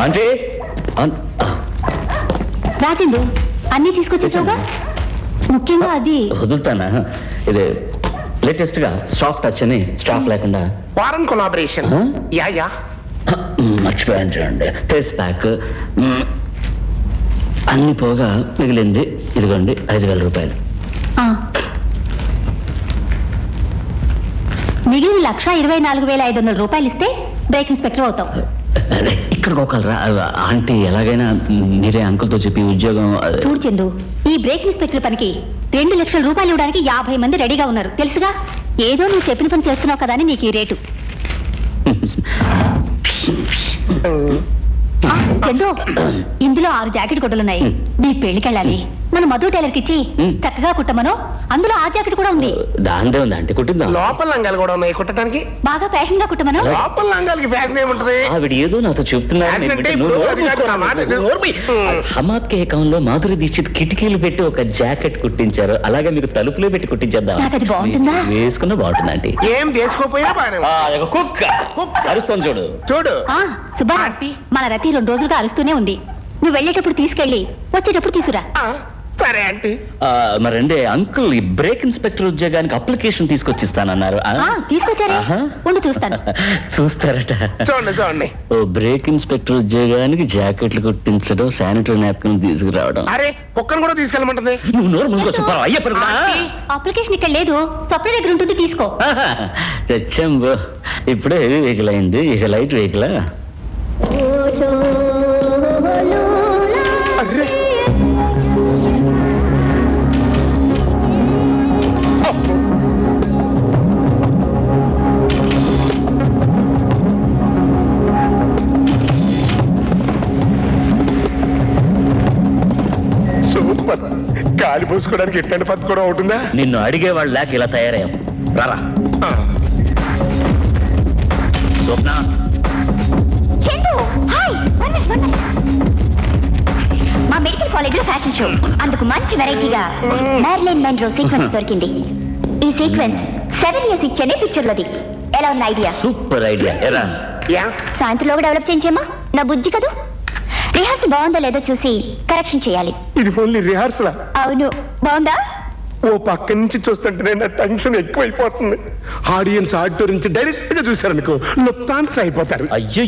అంటే రాజండు అన్నీ తీసుకొచ్చేసావుగా, ముఖ్యంగా అది వదులుతానా? ఇది లేటెస్ట్ గా సాఫ్ట్ టచ్ అని స్టాక్ లేకుండా ఫారెన్ కొలాబరేషన్. యా యా మర్చిపోయాను చూడండి. ఫేస్ ప్యాక్ అన్ని పోగా మిగిలింది ఇదిగోండి 5,000 రూపాయలు. మిగిలిన 1,24,500 రూపాయలు ఇస్తే బ్రేక్ ఇన్స్పెక్టర్ అవుతావు. ఇక్కడికి ఒకరా ఆంటీ, ఎలాగైనా మీరే అంకుల్తో చెప్పి ఉద్యోగం. చూడు చందు, ఈ బ్రేక్ ఇన్స్పెక్టర్ పనికి 2 లక్షల రూపాయలు ఇవ్వడానికి 50 మంది రెడీగా ఉన్నారు తెలుసుగా. ఏదో నువ్వు చెప్పిన పని చేస్తున్నావు కదా అని నీకు ఈ రేటు. చందు, ఇందులో 6 జాకెట్ గుడ్డలున్నాయి. నీ పెళ్లికెళ్ళాలి, మన మధు టైలర్ కి ఇచ్చి చక్కగా కుట్టమను. అందులో ఆ జాకెట్ కూడా ఉంది. దాందే ఉంది అంటే కుట్టిద్దాం. లోపల లంగాలు కూడా ఉన్నాయి కుట్టడానికి. బాగా ఫ్యాషన్ గా కుట్టమను. లోపల లంగాలకి ఫ్యాషన్ ఏముంటది? ఆవిడ ఏదో నాతో చెప్తున్నారు. ఏకంలో మాధురి దీక్షిత్ కిటికీలు పెట్టి ఒక జాకెట్ కుట్టించారు. అలాగే మీకు తలుపులో పెట్టి కుట్టించేద్దాం. అది బాగుంటుందా? వేసుకున్న బాగుంటుంది ఆంటీ. ఏం వేసుకోపోయినా కుక్క అరుస్తాను చూడు చూడు. సుబ్బా, మన రతి 2 రోజులుగా అరుస్తూనే ఉంది. నువ్వు వెళ్ళేటప్పుడు తీసుకెళ్ళి వచ్చేటప్పుడు తీసుకురా. సరే ఆంటీ. మరండి అంకుల్, ఈ బ్రేక్ ఇన్స్పెక్టర్ ఉద్యోగానికి అప్లికేషన్ తీసుకొచ్చిస్తానన్నారు. తీసుకొచ్చారా? ఉండి చూస్తాను. చూస్తారట. చూడండి చూడండి. ఓ బ్రేక్ ఇన్స్పెక్టర్ ఉద్యోగానికి జాకెట్లు కుట్టించడం, శానిటరీ నాప్కిన్ తీసుకురావడం. అరే కుక్కను కూడా తీసుకెళ్ళమంటది. నువ్వు నోరు ముందుకొచ్చు. అప్లికేషన్ ఇక్కడ లేదు, సప్లై దగ్గర ఉంటుంది, తీసుకో. తెచ్చంబో, ఇప్పుడే హెవీ వెహికల్ అయింది, ఇక లైట్ వెహికల్. సూపర్. గాలి పోసుకోవడానికి ఎట్లాంటి పద్ధతి కూడా ఉంటుందా? నిన్ను అడిగేవాళ్ళు లేక ఇలా తయారయ్యాం. రారా స్వప్న. మా మెడికల్ కాలేజ్ లో ఫ్యాషన్ షో, అందుకు మంచి వెరైటీగా మ్యారిలైన్ మెన్రో సీక్వెన్స్ దొరికింది. ఈ సీక్వెన్స్ 7 years ఇచ్చేనే పిక్చర్ లోది. ఎలా ఉన్న ఐడియా? Super idea. ఎరా సాయంత్రంలో డెవలప్ చేయించేమా? నా బుజ్జి కదా. రిహార్సల్ బాగుందో లేదో చూసి కరెక్షన్ చేయాలి. ఇది ఓన్లీ రిహార్సల్? అవును. బాగుందా? ఓ పక్క నుంచి చూస్తుంటేనే నా టెన్షన్ ఎక్కువైపోతుంది. ఆడియన్స్ ఆడిటోర్ నుంచి డైరెక్ట్ గా చూసారనుకో, లుప్తాన్స్ అయిపోతారు. అయ్యో